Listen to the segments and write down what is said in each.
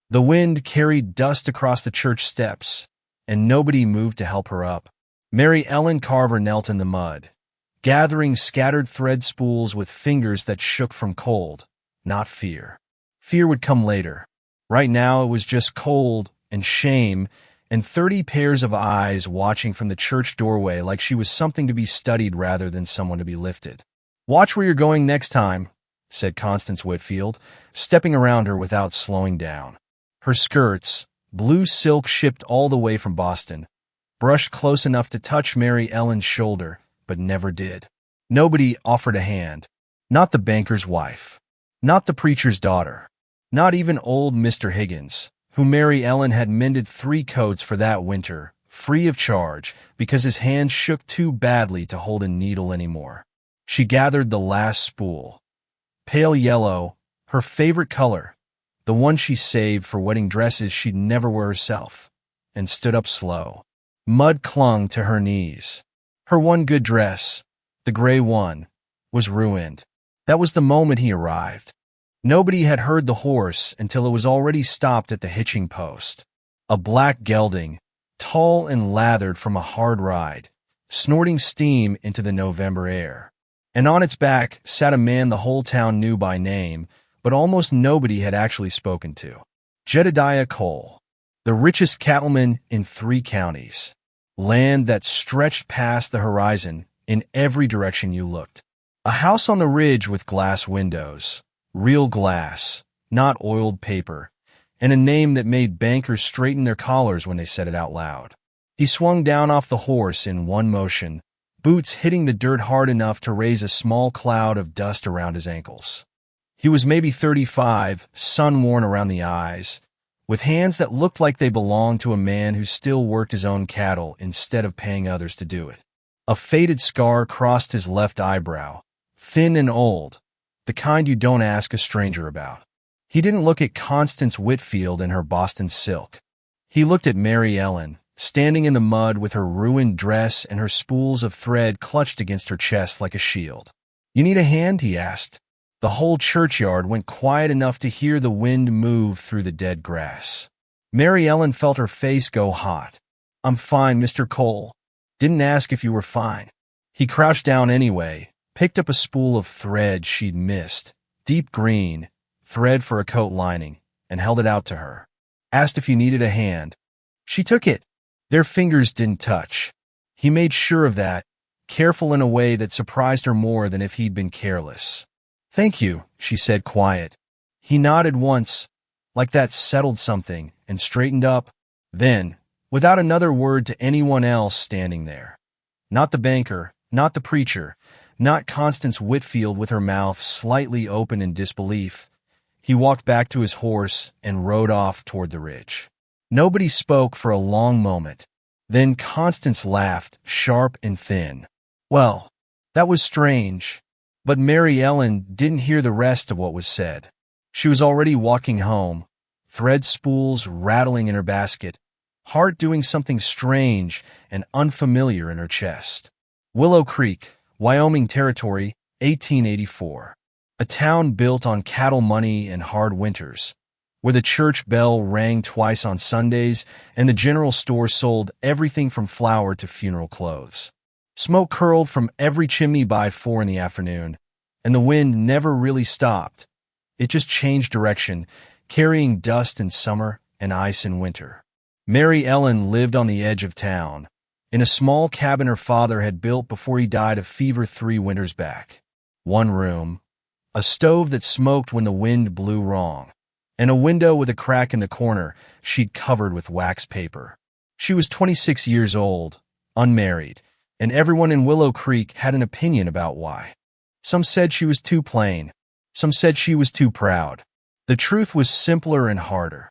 The wind carried dust across the church steps, and nobody moved to help her up. Mary Ellen Carver knelt in the mud, gathering scattered thread spools with fingers that shook from cold, not fear. Fear would come later. Right now it was just cold and shame and 30 pairs of eyes watching from the church doorway like she was something to be studied rather than someone to be lifted. "Watch where you're going next time," said Constance Whitfield, stepping around her without slowing down. Her skirts, blue silk shipped all the way from Boston, brushed close enough to touch Mary Ellen's shoulder, but never did. Nobody offered a hand. Not the banker's wife. Not the preacher's daughter. Not even old Mr. Higgins, who Mary Ellen had mended 3 coats for that winter, free of charge, because his hands shook too badly to hold a needle anymore. She gathered the last spool. Pale yellow, her favorite color, the one she saved for wedding dresses she'd never wear herself, and stood up slow. Mud clung to her knees. Her one good dress, the gray one, was ruined. That was the moment he arrived. Nobody had heard the horse until it was already stopped at the hitching post. A black gelding, tall and lathered from a hard ride, snorting steam into the November air. And on its back sat a man the whole town knew by name, but almost nobody had actually spoken to. Jedediah Cole, the richest cattleman in 3 counties. Land that stretched past the horizon in every direction you looked. A house on the ridge with glass windows, real glass, not oiled paper, and a name that made bankers straighten their collars when they said it out loud. He swung down off the horse in one motion, boots hitting the dirt hard enough to raise a small cloud of dust around his ankles. He was maybe 35, sun-worn around the eyes, with hands that looked like they belonged to a man who still worked his own cattle instead of paying others to do it. A faded scar crossed his left eyebrow, thin and old, the kind you don't ask a stranger about. He didn't look at Constance Whitfield in her Boston silk. He looked at Mary Ellen, standing in the mud with her ruined dress and her spools of thread clutched against her chest like a shield. "You need a hand?" he asked. The whole churchyard went quiet enough to hear the wind move through the dead grass. Mary Ellen felt her face go hot. "I'm fine, Mr. Cole. Didn't ask if you were fine." He crouched down anyway, picked up a spool of thread she'd missed, deep green, thread for a coat lining, and held it out to her. Asked if you needed a hand. She took it. Their fingers didn't touch. He made sure of that, careful in a way that surprised her more than if he'd been careless. "Thank you," she said quiet. He nodded once, like that settled something, and straightened up. Then, without another word to anyone else standing there. Not the banker, not the preacher, not Constance Whitfield with her mouth slightly open in disbelief, he walked back to his horse and rode off toward the ridge. Nobody spoke for a long moment. Then Constance laughed, sharp and thin. Well, that was strange. But Mary Ellen didn't hear the rest of what was said. She was already walking home, thread spools rattling in her basket, heart doing something strange and unfamiliar in her chest. Willow Creek, Wyoming Territory, 1884. A town built on cattle money and hard winters, where the church bell rang twice on Sundays and the general store sold everything from flour to funeral clothes. Smoke curled from every chimney by 4 in the afternoon, and the wind never really stopped. It just changed direction, carrying dust in summer and ice in winter. Mary Ellen lived on the edge of town, in a small cabin her father had built before he died of fever 3 winters back. 1 room, a stove that smoked when the wind blew wrong, and a window with a crack in the corner she'd covered with wax paper. She was 26 years old, unmarried, and everyone in Willow Creek had an opinion about why. Some said she was too plain. Some said she was too proud. The truth was simpler and harder.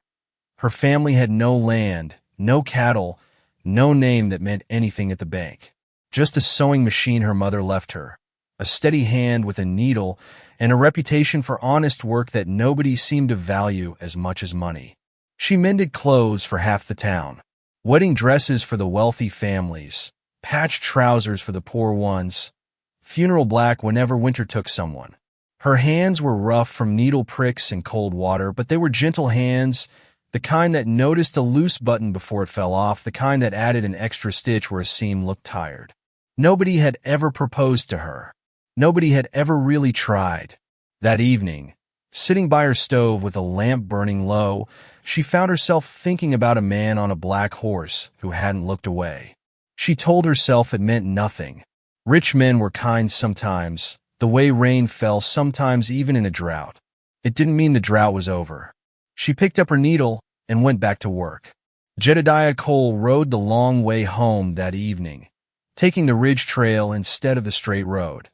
Her family had no land, no cattle, no name that meant anything at the bank. Just a sewing machine her mother left her, a steady hand with a needle, and a reputation for honest work that nobody seemed to value as much as money. She mended clothes for half the town, wedding dresses for the wealthy families, patched trousers for the poor ones, funeral black whenever winter took someone. Her hands were rough from needle pricks and cold water, but they were gentle hands The kind that noticed a loose button before it fell off, the kind that added an extra stitch where a seam looked tired. Nobody had ever proposed to her. Nobody had ever really tried. That evening, sitting by her stove with a lamp burning low, she found herself thinking about a man on a black horse who hadn't looked away. She told herself it meant nothing. Rich men were kind sometimes, the way rain fell sometimes even in a drought. It didn't mean the drought was over. She picked up her needle and went back to work. Jedediah Cole rode the long way home that evening, taking the ridge trail instead of the straight road,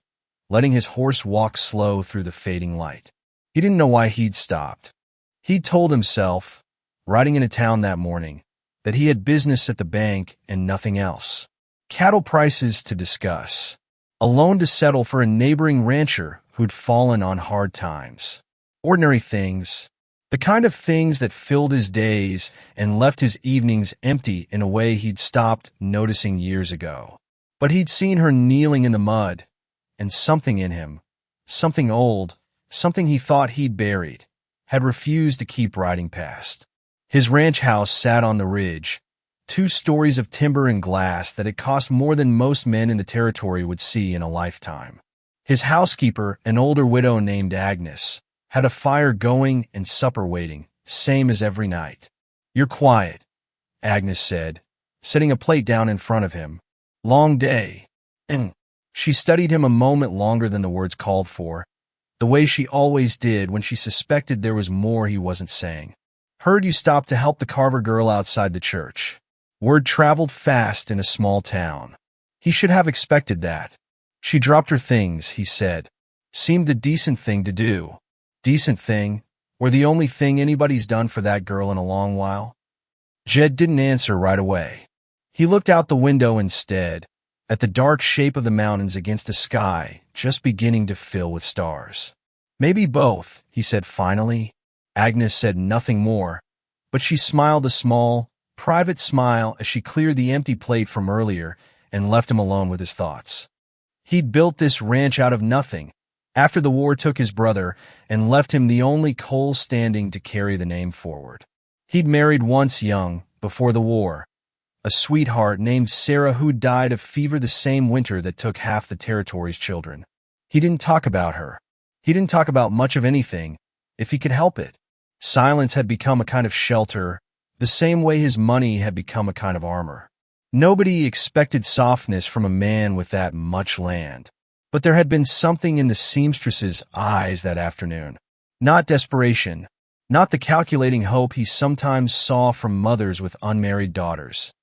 letting his horse walk slow through the fading light. He didn't know why he'd stopped. He'd told himself, riding into town that morning, that he had business at the bank and nothing else. Cattle prices to discuss. A loan to settle for a neighboring rancher who'd fallen on hard times. Ordinary things. The kind of things that filled his days and left his evenings empty in a way he'd stopped noticing years ago. But he'd seen her kneeling in the mud, and something in him, something old, something he thought he'd buried, had refused to keep riding past. His ranch house sat on the ridge, 2 stories of timber and glass that had cost more than most men in the territory would see in a lifetime. His housekeeper, an older widow named Agnes, had a fire going and supper waiting, same as every night. "You're quiet," Agnes said, setting a plate down in front of him. "Long day." And she studied him a moment longer than the words called for, the way she always did when she suspected there was more he wasn't saying. "Heard you stopped to help the Carver girl outside the church." Word traveled fast in a small town. He should have expected that. "She dropped her things," he said. "Seemed the decent thing to do." Decent thing, or the only thing anybody's done for that girl in a long while? Jed didn't answer right away. He looked out the window instead, at the dark shape of the mountains against a sky just beginning to fill with stars. "Maybe both," he said finally. Agnes said nothing more, but she smiled a small, private smile as she cleared the empty plate from earlier and left him alone with his thoughts. He'd built this ranch out of nothing. After the war took his brother and left him the only Cole standing to carry the name forward. He'd married once young, before the war, a sweetheart named Sarah who died of fever the same winter that took half the territory's children. He didn't talk about her. He didn't talk about much of anything, if he could help it. Silence had become a kind of shelter, the same way his money had become a kind of armor. Nobody expected softness from a man with that much land. But there had been something in the seamstress's eyes that afternoon. Not desperation, not the calculating hope he sometimes saw from mothers with unmarried daughters,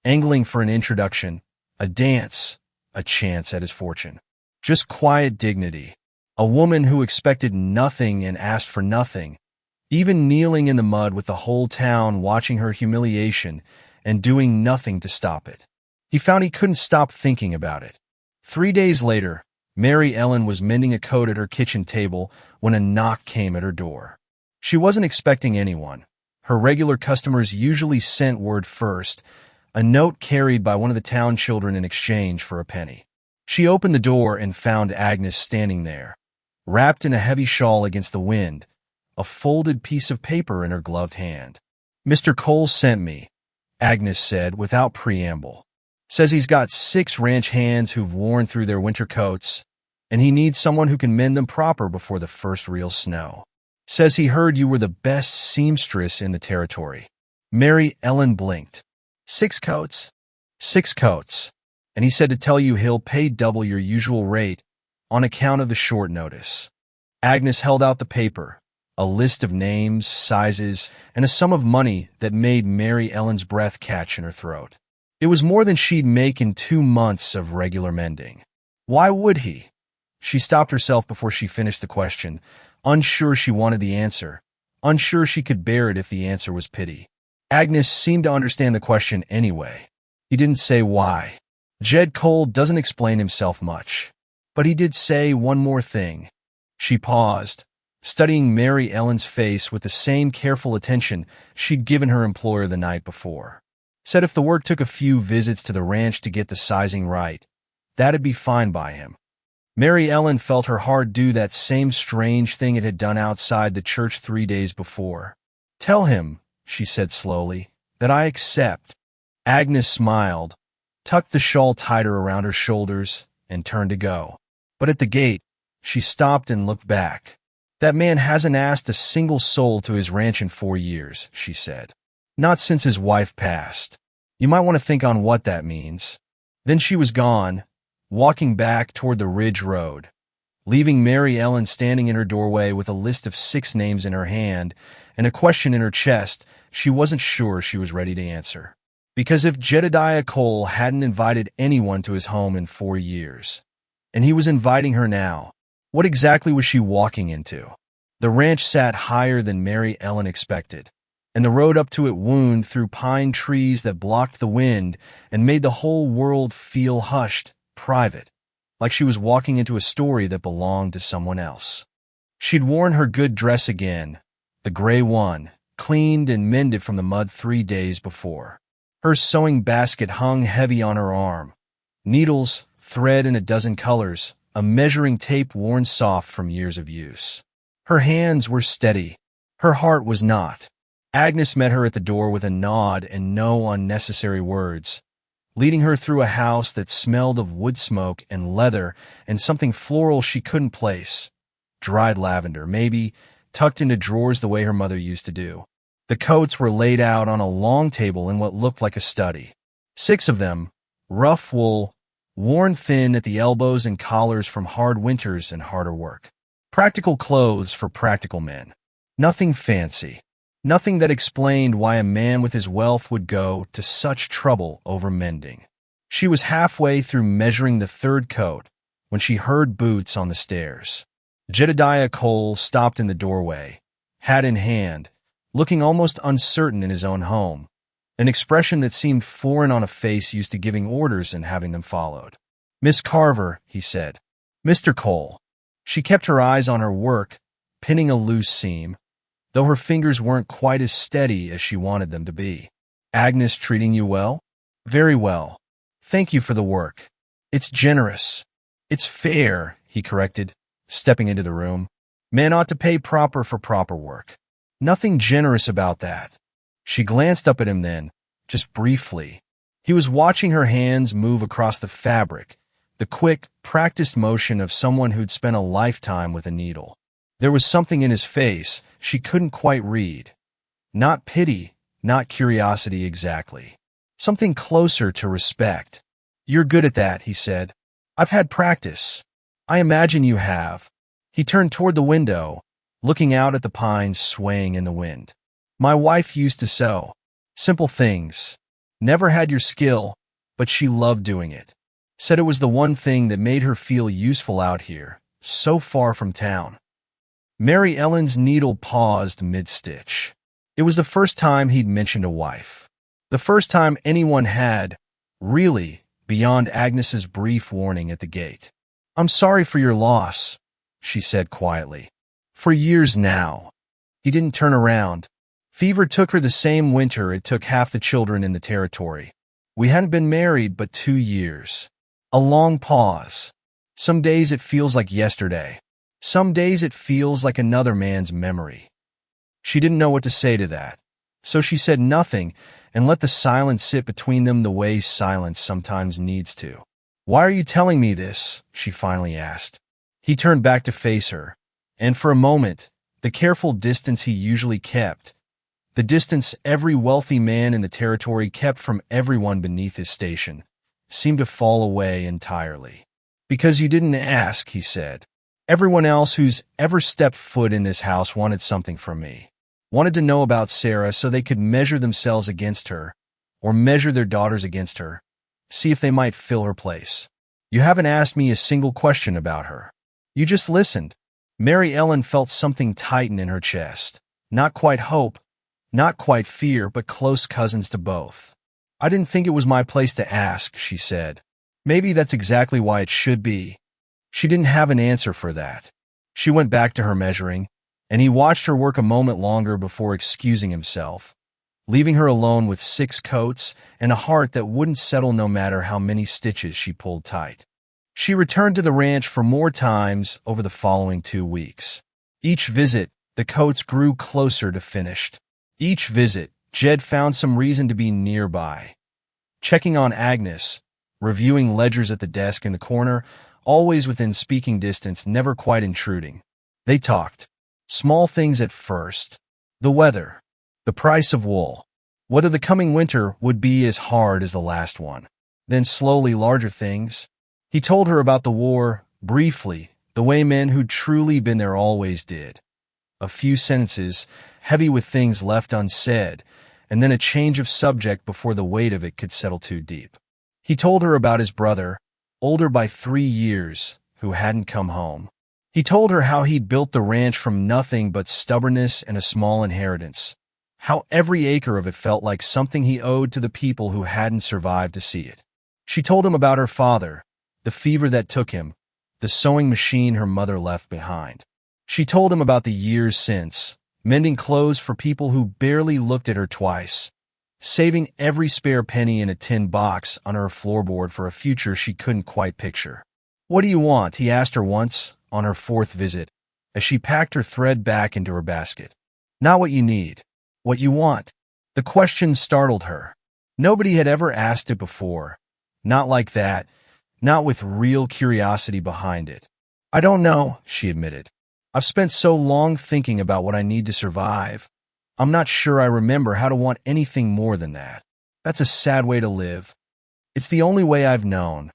angling for an introduction, a dance, a chance at his fortune. Just quiet dignity. A woman who expected nothing and asked for nothing, even kneeling in the mud with the whole town watching her humiliation and doing nothing to stop it. He found he couldn't stop thinking about it. 3 days later, Mary Ellen was mending a coat at her kitchen table when a knock came at her door. She wasn't expecting anyone. Her regular customers usually sent word first, a note carried by one of the town children in exchange for a penny. She opened the door and found Agnes standing there, wrapped in a heavy shawl against the wind, a folded piece of paper in her gloved hand. "Mr. Cole sent me," Agnes said without preamble. "Says he's got 6 ranch hands who've worn through their winter coats, and he needs someone who can mend them proper before the first real snow. Says he heard you were the best seamstress in the territory." Mary Ellen blinked. 6 coats? 6 coats. And he said to tell you he'll pay double your usual rate on account of the short notice. Agnes held out the paper, a list of names, sizes, and a sum of money that made Mary Ellen's breath catch in her throat. It was more than she'd make in 2 months of regular mending. Why would he? She stopped herself before she finished the question, unsure she wanted the answer, unsure she could bear it if the answer was pity. Agnes seemed to understand the question anyway. He didn't say why. Jed Cole doesn't explain himself much. But he did say one more thing. She paused, studying Mary Ellen's face with the same careful attention she'd given her employer the night before. Said if the work took a few visits to the ranch to get the sizing right, that'd be fine by him. Mary Ellen felt her heart do that same strange thing it had done outside the church 3 days before. Tell him, she said slowly, that I accept. Agnes smiled, tucked the shawl tighter around her shoulders, and turned to go. But at the gate, she stopped and looked back. That man hasn't asked a single soul to his ranch in 4 years, she said. Not since his wife passed. You might want to think on what that means. Then she was gone, walking back toward the ridge road, leaving Mary Ellen standing in her doorway with a list of 6 names in her hand and a question in her chest she wasn't sure she was ready to answer. Because if Jedediah Cole hadn't invited anyone to his home in 4 years, and he was inviting her now, what exactly was she walking into? The ranch sat higher than Mary Ellen expected, and the road up to it wound through pine trees that blocked the wind and made the whole world feel hushed, private, like she was walking into a story that belonged to someone else. She'd worn her good dress again, the gray one, cleaned and mended from the mud 3 days before. Her sewing basket hung heavy on her arm. Needles, thread in a dozen colors, a measuring tape worn soft from years of use. Her hands were steady. Her heart was not. Agnes met her at the door with a nod and no unnecessary words, leading her through a house that smelled of wood smoke and leather and something floral she couldn't place. Dried lavender, maybe, tucked into drawers the way her mother used to do. The coats were laid out on a long table in what looked like a study. 6 of them, rough wool, worn thin at the elbows and collars from hard winters and harder work. Practical clothes for practical men. Nothing fancy. Nothing that explained why a man with his wealth would go to such trouble over mending. She was halfway through measuring the 3rd coat when she heard boots on the stairs. Jedediah Cole stopped in the doorway, hat in hand, looking almost uncertain in his own home, an expression that seemed foreign on a face used to giving orders and having them followed. "Miss Carver," he said. "Mr. Cole." She kept her eyes on her work, pinning a loose seam, though her fingers weren't quite as steady as she wanted them to be. "Agnes treating you well?" "Very well. Thank you for the work. It's generous. It's fair," he corrected, stepping into the room. "Men ought to pay proper for proper work. Nothing generous about that." She glanced up at him then, just briefly. He was watching her hands move across the fabric, the quick, practiced motion of someone who'd spent a lifetime with a needle. There was something in his face she couldn't quite read. Not pity, not curiosity exactly. Something closer to respect. "You're good at that," he said. "I've had practice." "I imagine you have." He turned toward the window, looking out at the pines swaying in the wind. "My wife used to sew. Simple things. Never had your skill, but she loved doing it. Said it was the one thing that made her feel useful out here, so far from town." Mary Ellen's needle paused mid-stitch. It was the first time he'd mentioned a wife. The first time anyone had, really, beyond Agnes's brief warning at the gate. "I'm sorry for your loss," she said quietly. "For years now." He didn't turn around. Fever took her the same winter it took half the children in the territory. We hadn't been married but 2 years. A long pause. Some days it feels like yesterday. Some days it feels like another man's memory. She didn't know what to say to that, so she said nothing and let the silence sit between them the way silence sometimes needs to. "Why are you telling me this?" she finally asked. He turned back to face her, and for a moment, the careful distance he usually kept, the distance every wealthy man in the territory kept from everyone beneath his station, seemed to fall away entirely. "Because you didn't ask," he said. "Everyone else who's ever stepped foot in this house wanted something from me. Wanted to know about Sarah so they could measure themselves against her, or measure their daughters against her, see if they might fill her place. You haven't asked me a single question about her. You just listened." Mary Ellen felt something tighten in her chest. Not quite hope, not quite fear, but close cousins to both. "I didn't think it was my place to ask," she said. "Maybe that's exactly why it should be." She didn't have an answer for that. She went back to her measuring, and he watched her work a moment longer before excusing himself, leaving her alone with 6 coats and a heart that wouldn't settle no matter how many stitches she pulled tight. She returned to the ranch for more times over the following 2 weeks. Each visit, the coats grew closer to finished. Each visit, Jed found some reason to be nearby. Checking on Agnes, reviewing ledgers at the desk in the corner, always within speaking distance, never quite intruding. They talked. Small things at first. The weather. The price of wool. Whether the coming winter would be as hard as the last one. Then slowly larger things. He told her about the war, briefly, the way men who'd truly been there always did. A few sentences, heavy with things left unsaid, and then a change of subject before the weight of it could settle too deep. He told her about his brother, older by 3 years, who hadn't come home. He told her how he'd built the ranch from nothing but stubbornness and a small inheritance, how every acre of it felt like something he owed to the people who hadn't survived to see it. She told him about her father, the fever that took him, the sewing machine her mother left behind. She told him about the years since, mending clothes for people who barely looked at her twice, saving every spare penny in a tin box on her floorboard for a future she couldn't quite picture. "What do you want?" he asked her once, on her 4th visit, as she packed her thread back into her basket. "Not what you need. What you want." The question startled her. Nobody had ever asked it before. Not like that. Not with real curiosity behind it. "I don't know," she admitted. "I've spent so long thinking about what I need to survive. I'm not sure I remember how to want anything more than that. That's a sad way to live. It's the only way I've known."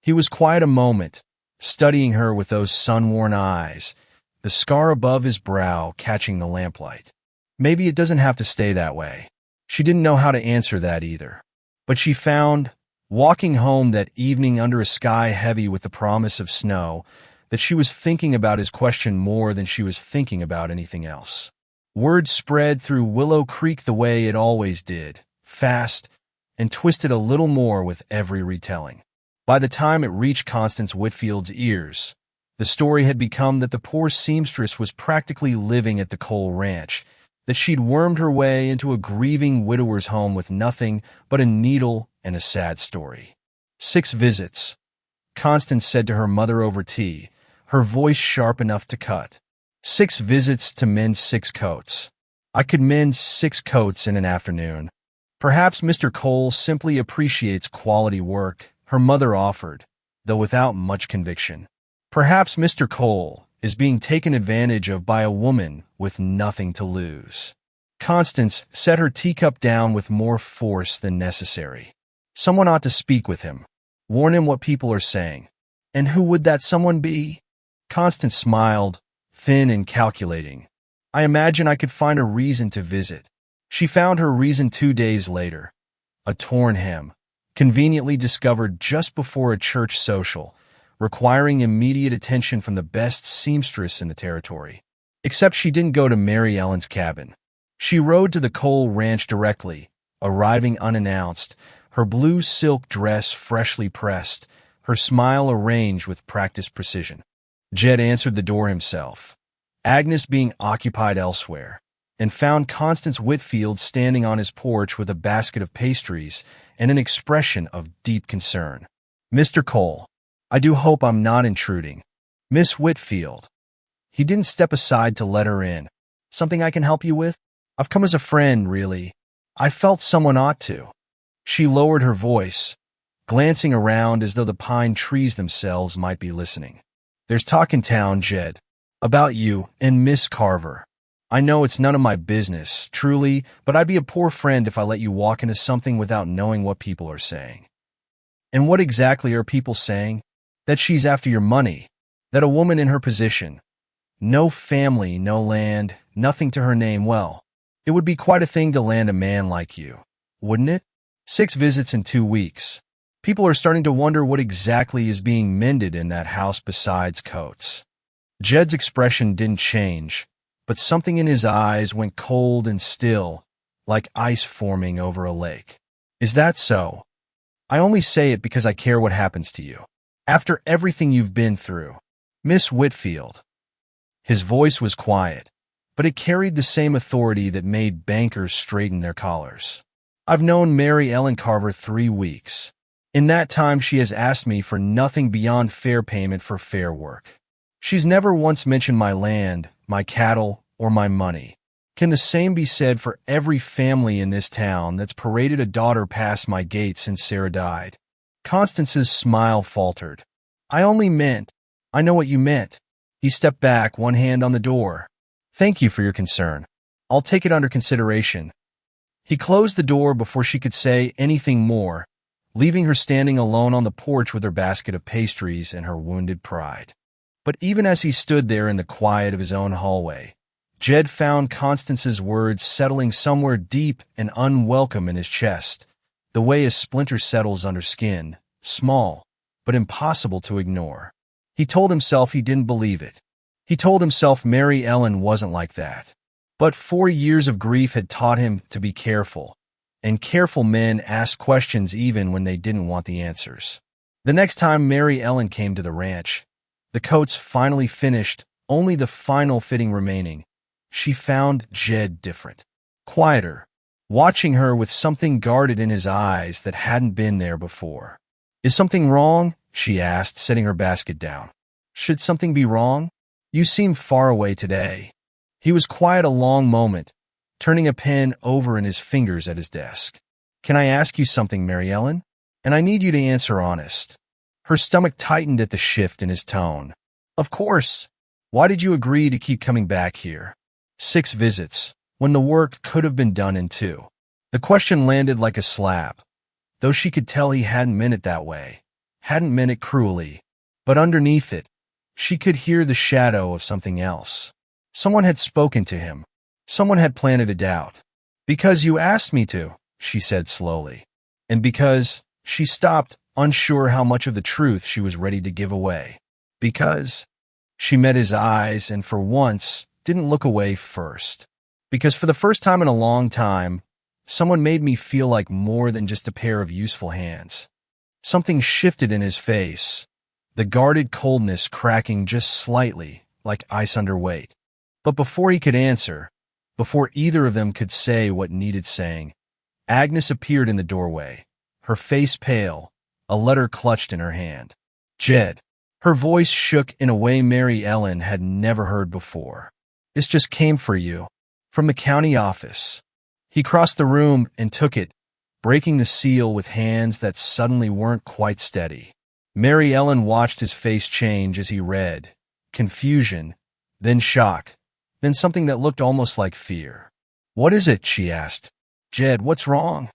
He was quiet a moment, studying her with those sun-worn eyes, the scar above his brow catching the lamplight. Maybe it doesn't have to stay that way. She didn't know how to answer that either. But she found, walking home that evening under a sky heavy with the promise of snow, that she was thinking about his question more than she was thinking about anything else. Word spread through Willow Creek the way it always did, fast, and twisted a little more with every retelling. By the time it reached Constance Whitfield's ears, the story had become that the poor seamstress was practically living at the Cole Ranch, that she'd wormed her way into a grieving widower's home with nothing but a needle and a sad story. 6 visits, Constance said to her mother over tea, her voice sharp enough to cut. 6 visits to mend 6 coats. I could mend 6 coats in an afternoon. Perhaps Mr. Cole simply appreciates quality work, her mother offered, though without much conviction. Perhaps Mr. Cole is being taken advantage of by a woman with nothing to lose. Constance set her teacup down with more force than necessary. Someone ought to speak with him, warn him what people are saying. And who would that someone be? Constance smiled, thin and calculating. I imagine I could find a reason to visit. She found her reason 2 days later. A torn hem, conveniently discovered just before a church social, requiring immediate attention from the best seamstress in the territory. Except she didn't go to Mary Ellen's cabin. She rode to the Cole Ranch directly, arriving unannounced, her blue silk dress freshly pressed, her smile arranged with practiced precision. Jed answered the door himself, Agnes being occupied elsewhere, and found Constance Whitfield standing on his porch with a basket of pastries and an expression of deep concern. "Mr. Cole, I do hope I'm not intruding. Miss Whitfield." He didn't step aside to let her in. "Something I can help you with? I've come as a friend, really. I felt someone ought to." She lowered her voice, glancing around as though the pine trees themselves might be listening. "There's talk in town, Jed, about you and Miss Carver. I know it's none of my business, truly, but I'd be a poor friend if I let you walk into something without knowing what people are saying." "And what exactly are people saying?" "That she's after your money. That a woman in her position, no family, no land, nothing to her name, well, it would be quite a thing to land a man like you, wouldn't it? 6 visits in 2 weeks. People are starting to wonder what exactly is being mended in that house besides coats." Jed's expression didn't change, but something in his eyes went cold and still, like ice forming over a lake. "Is that so? I only say it because I care what happens to you. After everything you've been through, Miss Whitfield." His voice was quiet, but it carried the same authority that made bankers straighten their collars. "I've known Mary Ellen Carver 3 weeks. In that time she has asked me for nothing beyond fair payment for fair work. She's never once mentioned my land, my cattle, or my money. Can the same be said for every family in this town that's paraded a daughter past my gate since Sarah died? Constance's smile faltered. I know what you meant. He stepped back, one hand on the door. Thank you for your concern. I'll take it under consideration. He closed the door before she could say anything more, leaving her standing alone on the porch with her basket of pastries and her wounded pride. But even as he stood there in the quiet of his own hallway, Jed found Constance's words settling somewhere deep and unwelcome in his chest, the way a splinter settles under skin, small, but impossible to ignore. He told himself he didn't believe it. He told himself Mary Ellen wasn't like that. But 4 years of grief had taught him to be careful, and careful men asked questions even when they didn't want the answers. The next time Mary Ellen came to the ranch, the coats finally finished, only the final fitting remaining, she found Jed different, quieter, watching her with something guarded in his eyes that hadn't been there before. Is something wrong? She asked, setting her basket down. Should something be wrong? You seem far away today. He was quiet a long moment, turning a pen over in his fingers at his desk. Can I ask you something, Mary Ellen? And I need you to answer honest. Her stomach tightened at the shift in his tone. Of course. Why did you agree to keep coming back here? 6 visits, when the work could have been done in 2. The question landed like a slap, though she could tell he hadn't meant it that way, hadn't meant it cruelly. But underneath it, she could hear the shadow of something else. Someone had spoken to him. Someone had planted a doubt. Because you asked me to, she said slowly. And because she stopped, unsure how much of the truth she was ready to give away. Because she met his eyes and for once didn't look away first. Because for the first time in a long time, someone made me feel like more than just a pair of useful hands. Something shifted in his face, the guarded coldness cracking just slightly, like ice under weight. But before he could answer, before either of them could say what needed saying, Agnes appeared in the doorway, her face pale, a letter clutched in her hand. Jed. Her voice shook in a way Mary Ellen had never heard before. This just came for you. From the county office. He crossed the room and took it, breaking the seal with hands that suddenly weren't quite steady. Mary Ellen watched his face change as he read. Confusion, then shock, then something that looked almost like fear. What is it? She asked. Jed, what's wrong?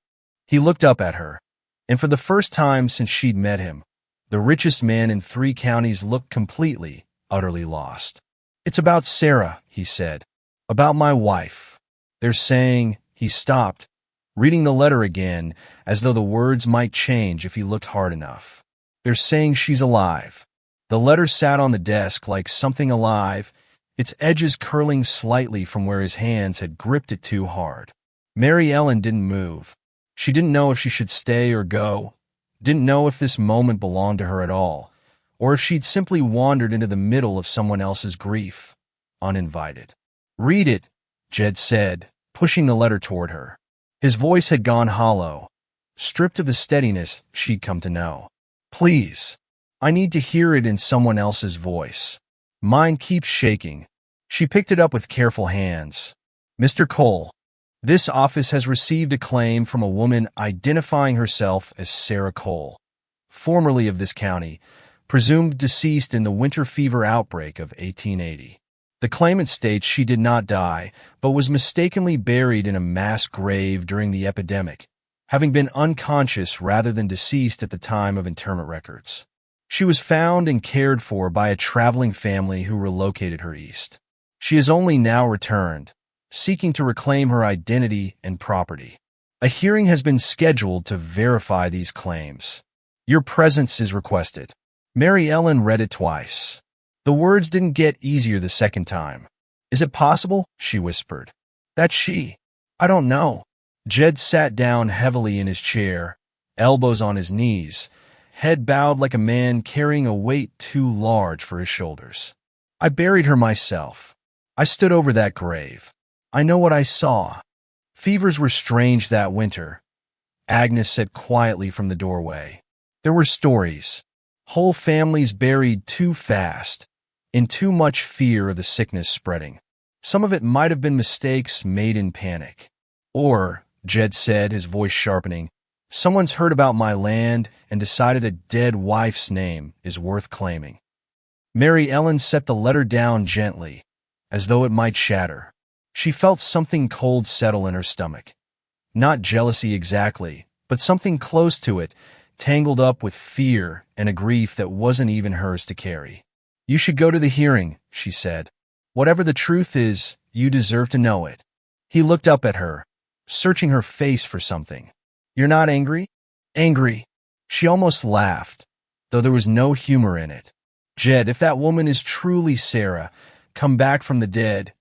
He looked up at her, and for the first time since she'd met him, the richest man in 3 counties looked completely, utterly lost. It's about Sarah, he said. About my wife. They're saying, he stopped, reading the letter again, as though the words might change if he looked hard enough. They're saying she's alive. The letter sat on the desk like something alive, its edges curling slightly from where his hands had gripped it too hard. Mary Ellen didn't move. She didn't know if she should stay or go, didn't know if this moment belonged to her at all, or if she'd simply wandered into the middle of someone else's grief, uninvited. Read it, Jed said, pushing the letter toward her. His voice had gone hollow, stripped of the steadiness she'd come to know. Please, I need to hear it in someone else's voice. Mine keeps shaking. She picked it up with careful hands. Mr. Cole, this office has received a claim from a woman identifying herself as Sarah Cole, formerly of this county, presumed deceased in the winter fever outbreak of 1880. The claimant states she did not die, but was mistakenly buried in a mass grave during the epidemic, having been unconscious rather than deceased at the time of interment records. She was found and cared for by a traveling family who relocated her east. She has only now returned, seeking to reclaim her identity and property. A hearing has been scheduled to verify these claims. Your presence is requested. Mary Ellen read it twice. The words didn't get easier the second time. Is it possible? She whispered. That's she. I don't know. Jed sat down heavily in his chair, elbows on his knees, head bowed like a man carrying a weight too large for his shoulders. I buried her myself. I stood over that grave. I know what I saw. Fevers were strange that winter, Agnes said quietly from the doorway. There were stories. Whole families buried too fast, in too much fear of the sickness spreading. Some of it might have been mistakes made in panic. Or, Jed said, his voice sharpening, someone's heard about my land and decided a dead wife's name is worth claiming. Mary Ellen set the letter down gently, as though it might shatter. She felt something cold settle in her stomach. Not jealousy exactly, but something close to it, tangled up with fear and a grief that wasn't even hers to carry. You should go to the hearing, she said. Whatever the truth is, you deserve to know it. He looked up at her, searching her face for something. You're not angry? Angry. She almost laughed, though there was no humor in it. Jed, if that woman is truly Sarah, come back from the dead,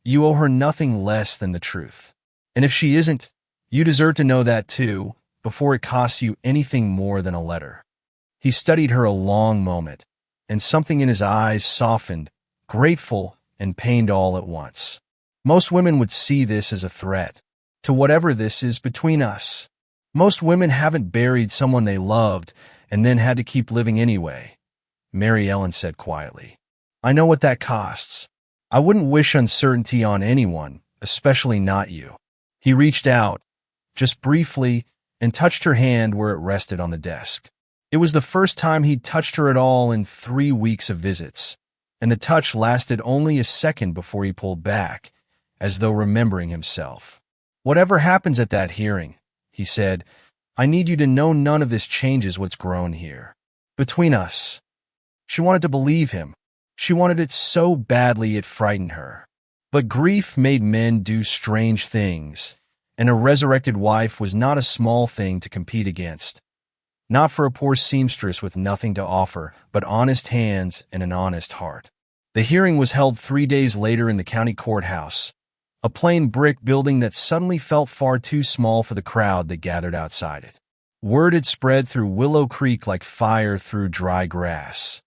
you owe her nothing less than the truth. And if she isn't, you deserve to know that too, before it costs you anything more than a letter. He studied her a long moment, and something in his eyes softened, grateful and pained all at once. Most women would see this as a threat to whatever this is between us. Most women haven't buried someone they loved and then had to keep living anyway, Mary Ellen said quietly. I know what that costs. I wouldn't wish uncertainty on anyone, especially not you. He reached out, just briefly, and touched her hand where it rested on the desk. It was the first time he'd touched her at all in 3 weeks of visits, and the touch lasted only a second before he pulled back, as though remembering himself. Whatever happens at that hearing, he said, I need you to know none of this changes what's grown here. Between us. She wanted to believe him. She wanted it so badly it frightened her. But grief made men do strange things, and a resurrected wife was not a small thing to compete against. Not for a poor seamstress with nothing to offer, but honest hands and an honest heart. The hearing was held 3 days later in the county courthouse, a plain brick building that suddenly felt far too small for the crowd that gathered outside it. Word had spread through Willow Creek like fire through dry grass.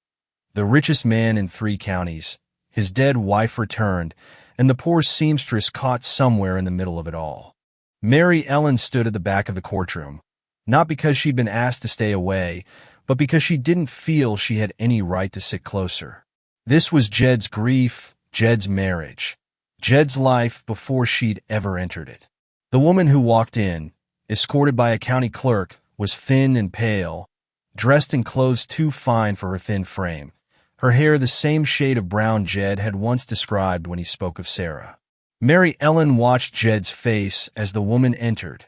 The richest man in 3 counties, his dead wife returned, and the poor seamstress caught somewhere in the middle of it all. Mary Ellen stood at the back of the courtroom, not because she'd been asked to stay away, but because she didn't feel she had any right to sit closer. This was Jed's grief, Jed's marriage, Jed's life before she'd ever entered it. The woman who walked in, escorted by a county clerk, was thin and pale, dressed in clothes too fine for her thin frame, her hair the same shade of brown Jed had once described when he spoke of Sarah. Mary Ellen watched Jed's face as the woman entered,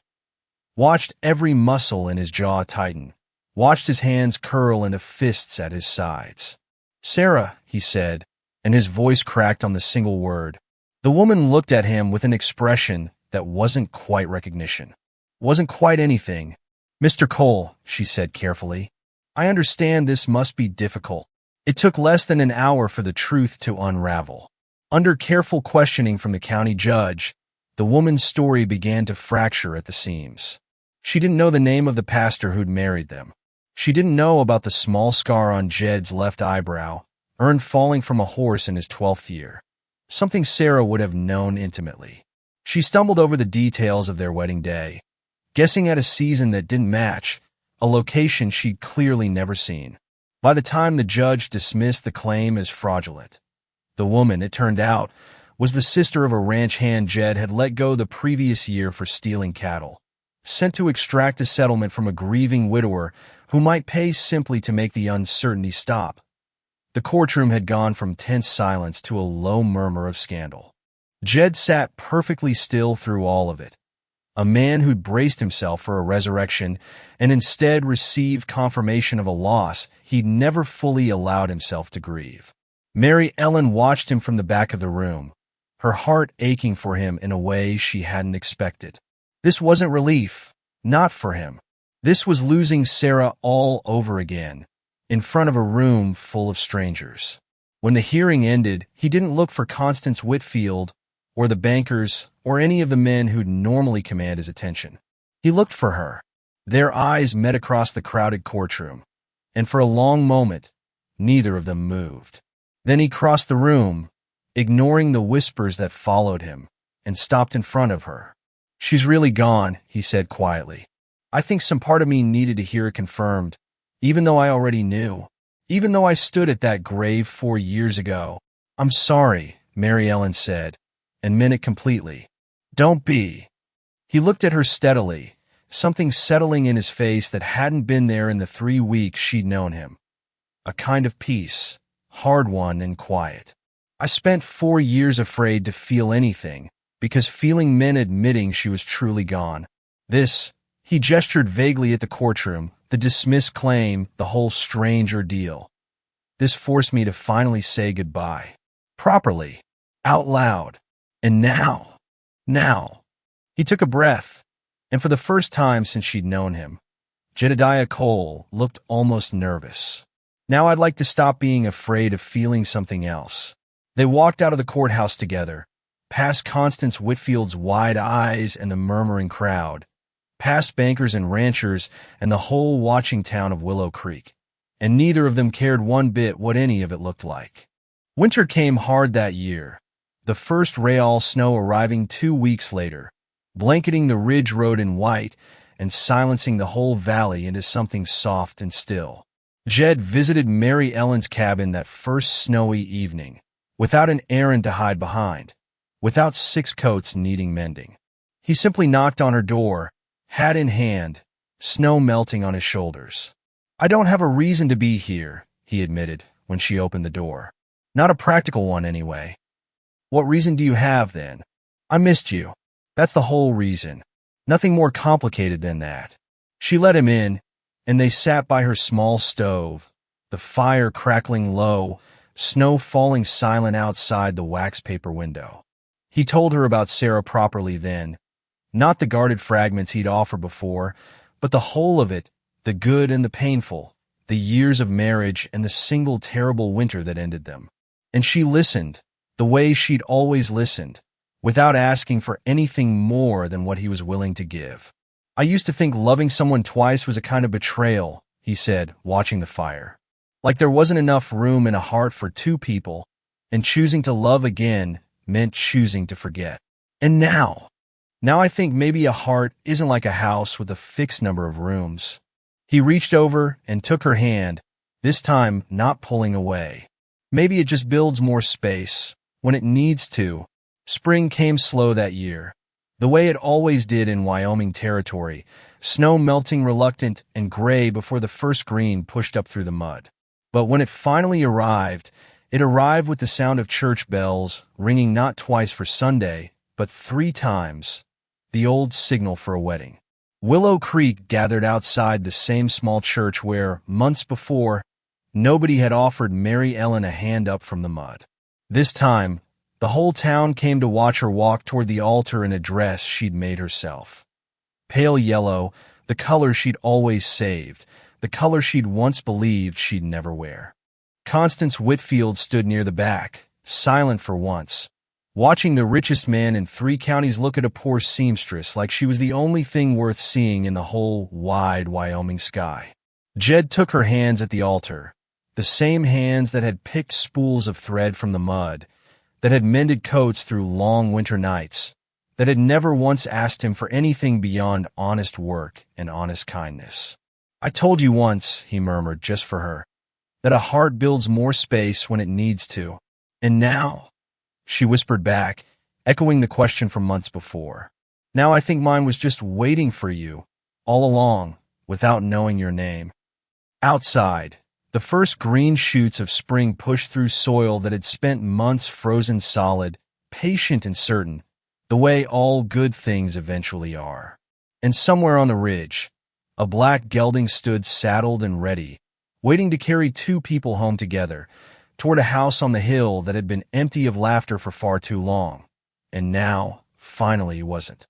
watched every muscle in his jaw tighten, watched his hands curl into fists at his sides. Sarah, he said, and his voice cracked on the single word. The woman looked at him with an expression that wasn't quite recognition, wasn't quite anything. Mr. Cole, she said carefully, I understand this must be difficult. It took less than an hour for the truth to unravel. Under careful questioning from the county judge, the woman's story began to fracture at the seams. She didn't know the name of the pastor who'd married them. She didn't know about the small scar on Jed's left eyebrow, earned falling from a horse in his 12th year, something Sarah would have known intimately. She stumbled over the details of their wedding day, guessing at a season that didn't match, a location she'd clearly never seen. By the time the judge dismissed the claim as fraudulent, the woman, it turned out, was the sister of a ranch hand Jed had let go the previous year for stealing cattle, sent to extract a settlement from a grieving widower who might pay simply to make the uncertainty stop. The courtroom had gone from tense silence to a low murmur of scandal. Jed sat perfectly still through all of it, a man who'd braced himself for a resurrection and instead received confirmation of a loss he'd never fully allowed himself to grieve. Mary Ellen watched him from the back of the room, her heart aching for him in a way she hadn't expected. This wasn't relief, not for him. This was losing Sarah all over again, in front of a room full of strangers. When the hearing ended, he didn't look for Constance Whitfield or the bankers or any of the men who'd normally command his attention. He looked for her. Their eyes met across the crowded courtroom, and for a long moment, neither of them moved. Then he crossed the room, ignoring the whispers that followed him, and stopped in front of her. She's really gone, he said quietly. I think some part of me needed to hear it confirmed, even though I already knew. Even though I stood at that grave 4 years ago. I'm sorry, Mary Ellen said, and meant it completely. Don't be. He looked at her steadily, something settling in his face that hadn't been there in the 3 weeks she'd known him. A kind of peace, hard-won and quiet. I spent 4 years afraid to feel anything, because feeling meant admitting she was truly gone. This, he gestured vaguely at the courtroom, the dismissed claim, the whole strange ordeal. This forced me to finally say goodbye. Properly. Out loud. And now. He took a breath, and for the first time since she'd known him, Jedediah Cole looked almost nervous. Now I'd like to stop being afraid of feeling something else. They walked out of the courthouse together, past Constance Whitfield's wide eyes and the murmuring crowd, past bankers and ranchers and the whole watching town of Willow Creek, and neither of them cared one bit what any of it looked like. Winter came hard that year, the first real snow arriving 2 weeks later, blanketing the ridge road in white and silencing the whole valley into something soft and still. Jed visited Mary Ellen's cabin that first snowy evening, without an errand to hide behind, without 6 coats needing mending. He simply knocked on her door, hat in hand, snow melting on his shoulders. "I don't have a reason to be here," he admitted when she opened the door. "Not a practical one, anyway." "What reason do you have, then?" "I missed you. That's the whole reason. Nothing more complicated than that." She let him in, and they sat by her small stove, the fire crackling low, snow falling silent outside the wax paper window. He told her about Sarah properly then, not the guarded fragments he'd offered before, but the whole of it, the good and the painful, the years of marriage and the single terrible winter that ended them. And she listened, the way she'd always listened, without asking for anything more than what he was willing to give. "I used to think loving someone twice was a kind of betrayal," he said, watching the fire. "Like there wasn't enough room in a heart for 2 people, and choosing to love again meant choosing to forget. And now I think maybe a heart isn't like a house with a fixed number of rooms." He reached over and took her hand, this time not pulling away. "Maybe it just builds more space, when it needs to." Spring came slow that year, the way it always did in Wyoming Territory, snow melting reluctant and gray before the first green pushed up through the mud. But when it finally arrived, it arrived with the sound of church bells, ringing not twice for Sunday, but 3 times, the old signal for a wedding. Willow Creek gathered outside the same small church where, months before, nobody had offered Mary Ellen a hand up from the mud. This time, the whole town came to watch her walk toward the altar in a dress she'd made herself. Pale yellow, the color she'd always saved, the color she'd once believed she'd never wear. Constance Whitfield stood near the back, silent for once, watching the richest man in 3 counties look at a poor seamstress like she was the only thing worth seeing in the whole wide Wyoming sky. Jed took her hands at the altar, the same hands that had picked spools of thread from the mud, that had mended coats through long winter nights, that had never once asked him for anything beyond honest work and honest kindness. "I told you once," he murmured just for her, "that a heart builds more space when it needs to. And now," she whispered back, echoing the question from months before, "now I think mine was just waiting for you, all along, without knowing your name." Outside, the first green shoots of spring pushed through soil that had spent months frozen solid, patient and certain, the way all good things eventually are. And somewhere on the ridge, a black gelding stood saddled and ready, waiting to carry 2 people home together, toward a house on the hill that had been empty of laughter for far too long, and now, finally, wasn't.